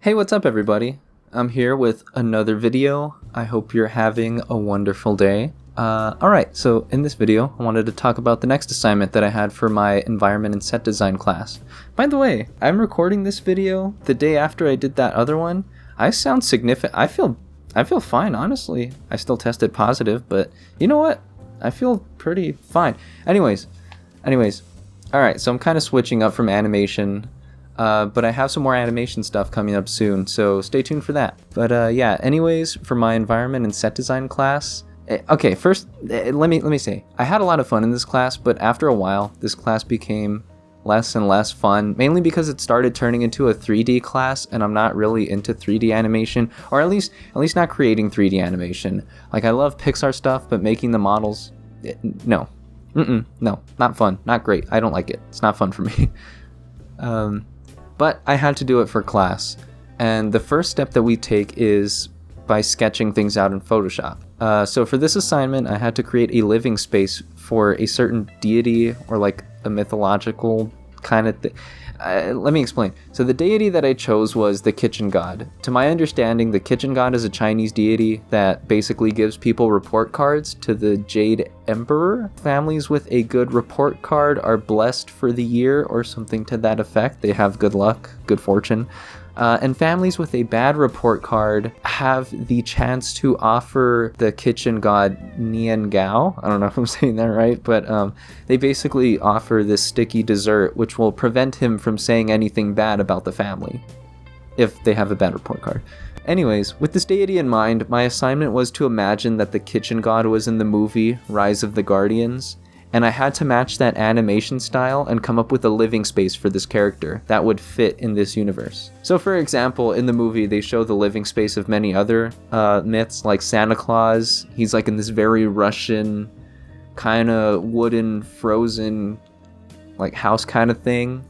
Hey, what's up everybody? I'm here with another video. I hope you're having a wonderful day. Alright, so in this video, I wanted to talk about the next assignment that I had for my environment and set design class. By the way, I'm recording this video the day after I did that other one. I sound significant. I feel fine, honestly. I still tested positive, but you know what? I feel pretty fine. Anyways. Alright, so I'm kind of switching up from animation. But I have some more animation stuff coming up soon, so stay tuned for that. But yeah, anyways, for my environment and set design class, okay, first, let me say, I had a lot of fun in this class, but after a while, this class became less and less fun, mainly because it started turning into a 3D class, and I'm not really into 3D animation, or at least not creating 3D animation. Like, I love Pixar stuff, but making the models, no, not fun, not great. I don't like it. It's not fun for me. But I had to do it for class, and the first step that we take is by sketching things out in Photoshop. So for this assignment, I had to create a living space for a certain deity or like a mythological kind of thing. Let me explain. So the deity that I chose was the kitchen god. To my understanding, the kitchen god is a Chinese deity that basically gives people report cards to the Jade Emperor. Families with a good report card are blessed for the year or something to that effect. They have good luck, good fortune. And families with a bad report card have the chance to offer the kitchen god Nian Gao. I don't know if I'm saying that right, but they basically offer this sticky dessert which will prevent him from saying anything bad about the family if they have a bad report card. Anyways, with this deity in mind, my assignment was to imagine that the kitchen god was in the movie Rise of the Guardians, and I had to match that animation style and come up with a living space for this character that would fit in this universe. So for example, in the movie, they show the living space of many other myths, like Santa Claus. He's like in this very Russian, kind of wooden, frozen, like house kind of thing.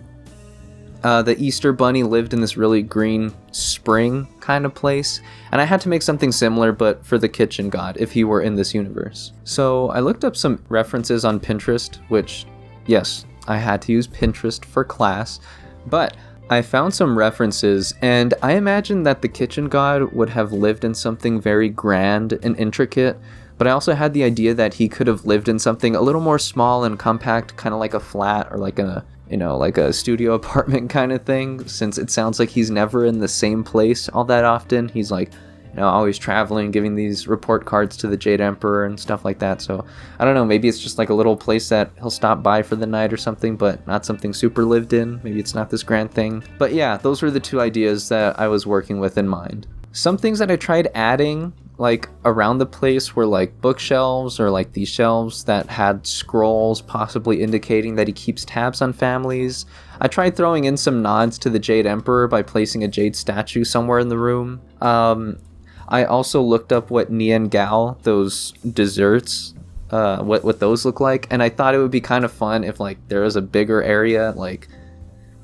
The Easter Bunny lived in this really green spring kind of place, and I had to make something similar but for the kitchen god if he were in this universe. So I looked up some references on Pinterest, which, yes, I had to use Pinterest for class, but I found some references, and I imagined that the kitchen god would have lived in something very grand and intricate, but I also had the idea that he could have lived in something a little more small and compact, kind of like a flat or like a like a studio apartment kind of thing, since it sounds like he's never in the same place all that often. He's like, always traveling, giving these report cards to the Jade Emperor and stuff like that. So I don't know, maybe it's just like a little place that he'll stop by for the night or something, but not something super lived in. Maybe it's not this grand thing. But yeah, those were the two ideas that I was working with in mind. Some things that I tried adding like around the place were like bookshelves, or like these shelves that had scrolls possibly indicating that he keeps tabs on families. I tried throwing in some nods to the Jade Emperor by placing a jade statue somewhere in the room. I also looked up what Nian Gao, those desserts, what those look like, and I thought it would be kind of fun if like there was a bigger area, like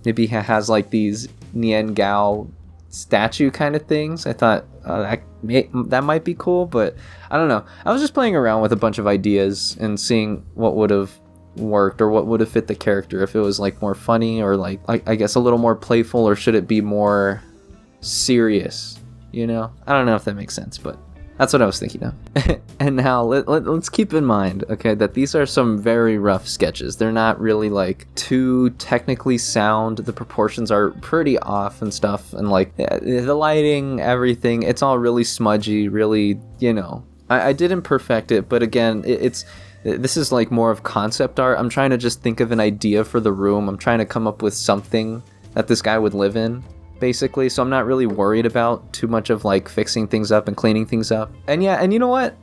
maybe he has like these Nian Gao statue kind of things. I thought that might be cool, but I don't know. I was just playing around with a bunch of ideas and seeing what would have worked or what would have fit the character, if it was like more funny or like I guess a little more playful, or should it be more serious, I don't know if that makes sense, but that's what I was thinking of. And now let's keep in mind, okay, that these are some very rough sketches. They're not really like too technically sound. The proportions are pretty off and stuff, and like the lighting, everything, it's all really smudgy, really, I didn't perfect it, but again, this is like more of concept art. I'm trying to just think of an idea for the room. I'm trying to come up with something that this guy would live in, basically, so I'm not really worried about too much of like fixing things up and cleaning things up. And yeah, and you know what?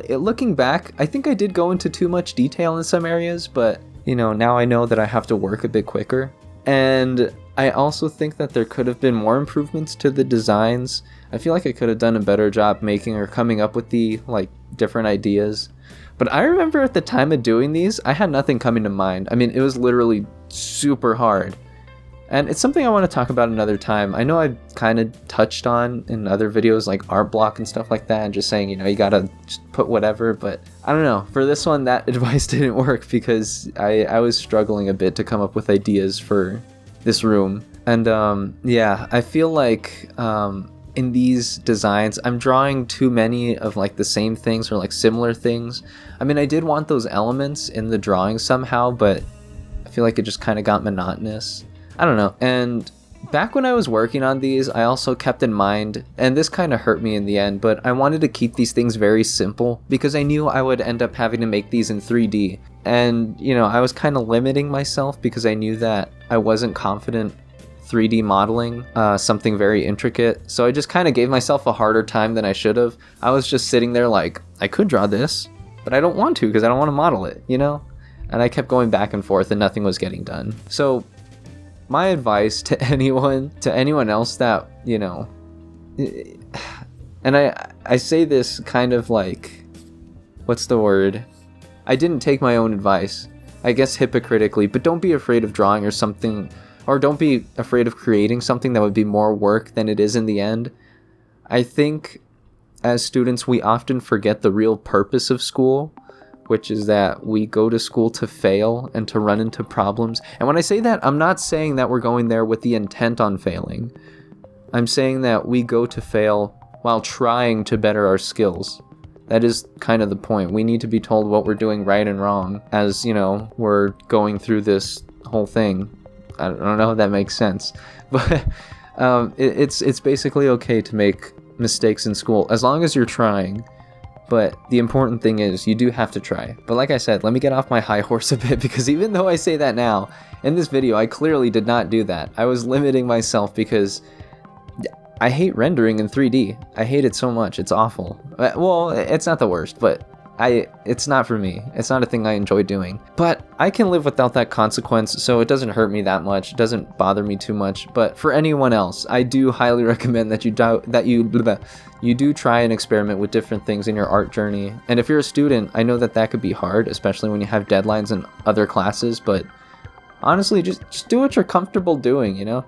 Looking back, I think I did go into too much detail in some areas, but now I know that I have to work a bit quicker. And I also think that there could have been more improvements to the designs. I feel like I could have done a better job making or coming up with the like different ideas. But I remember at the time of doing these, I had nothing coming to mind. I mean, it was literally super hard. And it's something I want to talk about another time. I know I've kind of touched on in other videos like art block and stuff like that, and just saying, you gotta just put whatever, but I don't know. For this one, that advice didn't work because I was struggling a bit to come up with ideas for this room. And yeah, I feel like in these designs, I'm drawing too many of like the same things or like similar things. I mean, I did want those elements in the drawing somehow, but I feel like it just kind of got monotonous. I don't know. And back when I was working on these, I also kept in mind, and this kind of hurt me in the end, but I wanted to keep these things very simple because I knew I would end up having to make these in 3D. And, you know, I was kind of limiting myself because I knew that I wasn't confident 3D modeling something very intricate. So I just kind of gave myself a harder time than I should have. I was just sitting there like, I could draw this, but I don't want to because I don't want to model it, you know? And I kept going back and forth and nothing was getting done. So my advice to anyone else that, you know, and I say this kind of like, what's the word? I didn't take my own advice, I guess hypocritically, but don't be afraid of drawing or something, or don't be afraid of creating something that would be more work than it is in the end. I think as students, we often forget the real purpose of school, which is that we go to school to fail and to run into problems. And when I say that, I'm not saying that we're going there with the intent on failing. I'm saying that we go to fail while trying to better our skills. That is kind of the point. We need to be told what we're doing right and wrong as, you know, we're going through this whole thing. I don't know if that makes sense, but it's basically okay to make mistakes in school as long as you're trying. But the important thing is you do have to try. But like I said, let me get off my high horse a bit, because even though I say that now, in this video, I clearly did not do that. I was limiting myself because I hate rendering in 3D. I hate it so much. It's awful. Well, it's not the worst, but it's not for me. It's not a thing I enjoy doing. But I can live without that consequence, so it doesn't hurt me that much. It doesn't bother me too much. But for anyone else, I do highly recommend that you do try and experiment with different things in your art journey. And if you're a student, I know that could be hard, especially when you have deadlines in other classes. But honestly, just do what you're comfortable doing, you know?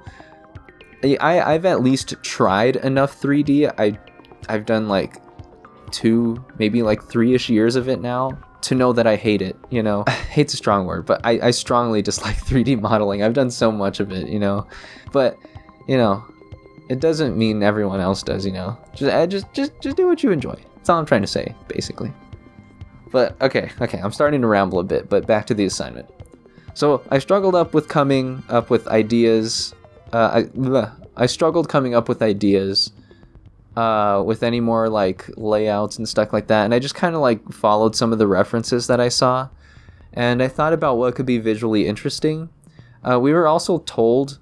I've at least tried enough 3D. I've done like 2, maybe like 3-ish years of it now to know that I hate it, you know. Hate's a strong word, but I strongly dislike 3D modeling. I've done so much of it, you know. But, you know, it doesn't mean everyone else does, you know. Just do what you enjoy. That's all I'm trying to say, basically. But okay, I'm starting to ramble a bit, but back to the assignment. So I struggled with coming up with ideas. I struggled coming up with ideas with any more like layouts and stuff like that, and I just kind of like followed some of the references that I saw, and I thought about what could be visually interesting. We were also told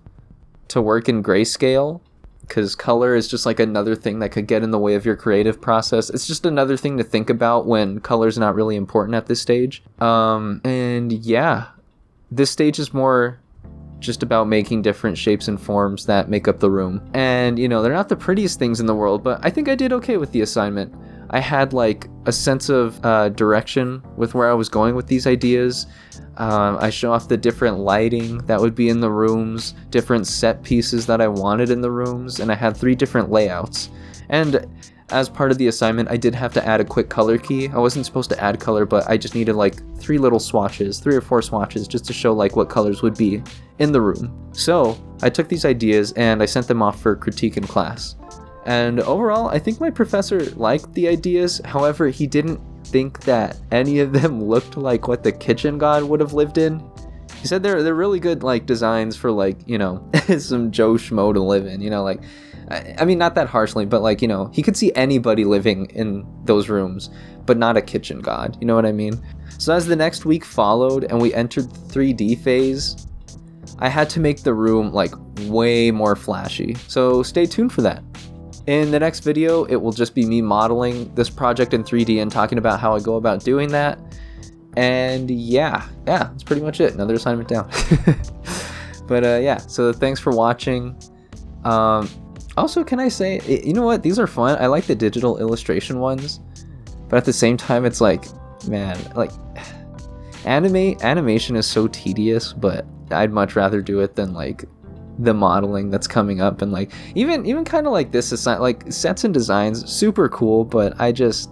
to work in grayscale, because color is just like another thing that could get in the way of your creative process. It's just another thing to think about when color's not really important at this stage. And yeah, this stage is more just about making different shapes and forms that make up the room. And, you know, they're not the prettiest things in the world, but I think I did okay with the assignment. I had like a sense of direction with where I was going with these ideas. I show off the different lighting that would be in the rooms, different set pieces that I wanted in the rooms, and I had 3 different layouts. And as part of the assignment, I did have to add a quick color key. I wasn't supposed to add color, but I just needed like 3 little swatches, 3 or 4 swatches, just to show like what colors would be in the room. So I took these ideas and I sent them off for critique in class. And overall, I think my professor liked the ideas. However, he didn't think that any of them looked like what the kitchen god would have lived in. He said they're really good like designs for like, you know, some Joe Schmo to live in, you know, like, I mean, not that harshly, but like, you know, he could see anybody living in those rooms, but not a kitchen god, you know what I mean? So as the next week followed and we entered the 3D phase, I had to make the room like way more flashy. So stay tuned for that. In the next video, it will just be me modeling this project in 3D and talking about how I go about doing that. And yeah, that's pretty much it. Another assignment down. But yeah, so thanks for watching. Also, can I say, you know what? These are fun. I like the digital illustration ones. But at the same time, it's like, man, like, animation is so tedious, but I'd much rather do it than like the modeling that's coming up. And like even kind of like this like sets and designs, super cool, but I just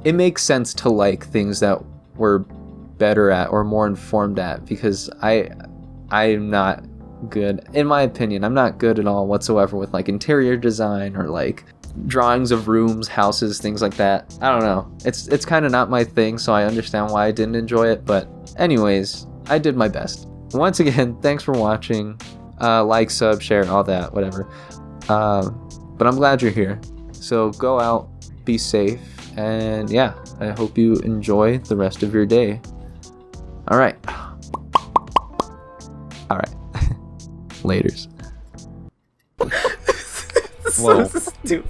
it makes sense to like things that we're better at or more informed at, because I'm not good, in my opinion. I'm not good at all whatsoever with like interior design or like drawings of rooms, houses, things like that. I don't know. It's kind of not my thing, so I understand why I didn't enjoy it. But anyways, I did my best. Once again, thanks for watching. Like, sub, share, all that, whatever. But I'm glad you're here. So go out, be safe, and yeah, I hope you enjoy the rest of your day. All right. Laters. So stupid.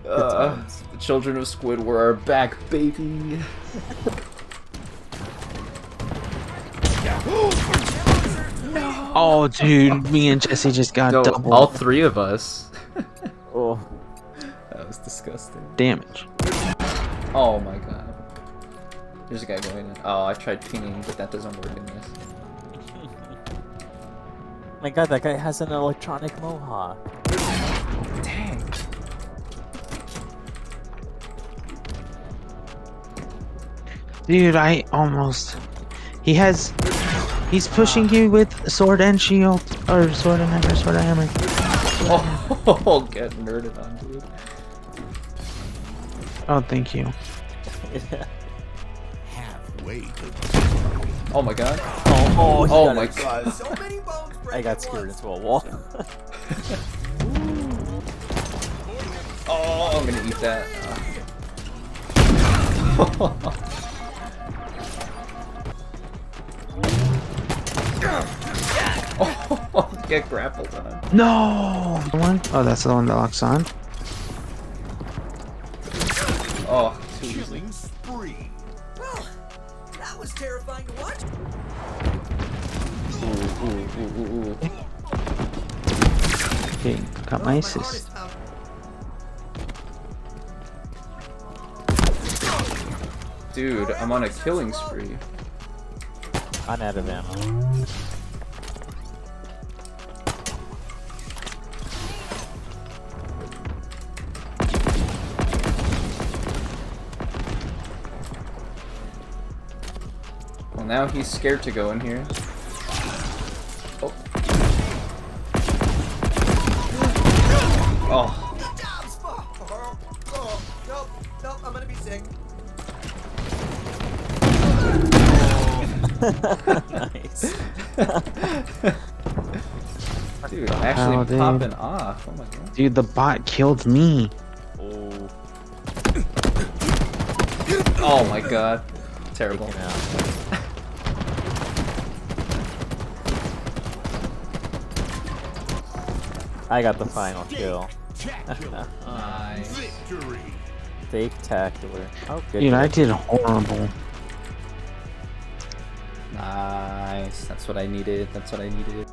The children of Squidward are back, baby. Oh, dude, me and Jesse just got No, double all three of us. oh, That was disgusting. damage. Oh my god. There's a guy going in. Oh, I tried pinging, but that doesn't work in this. My god, that guy has an electronic mohawk. Dang. Dude, I almost... He's pushing you with sword and shield. Or sword and hammer, sword and hammer. Oh, get nerded on, dude. Oh, thank you. Oh my god. Oh My god. So many bones break I got at scared once. into a wall. Oh, I'm gonna eat that. Oh, get grappled on. No! One? Oh, that's the one that locks on. Oh, too easy. Killing spree. Well, that was terrifying to watch. Ooh. Okay, got my assist. Hardest time. Dude, I'm on a killing spree. I'm out of ammo. Well, now he's scared to go in here. Oh. Oh. Good job, Spock. Nope, I'm gonna be sick. Nice. Dude, I'm actually Wow, dude. popping off. Oh my god. Dude, the bot killed me. Oh, Oh my god. Terrible. taken out. I got the final kill. Nice. Spectacular. Oh, good. Dude, I did horrible. Nice. That's what I needed. That's what I needed.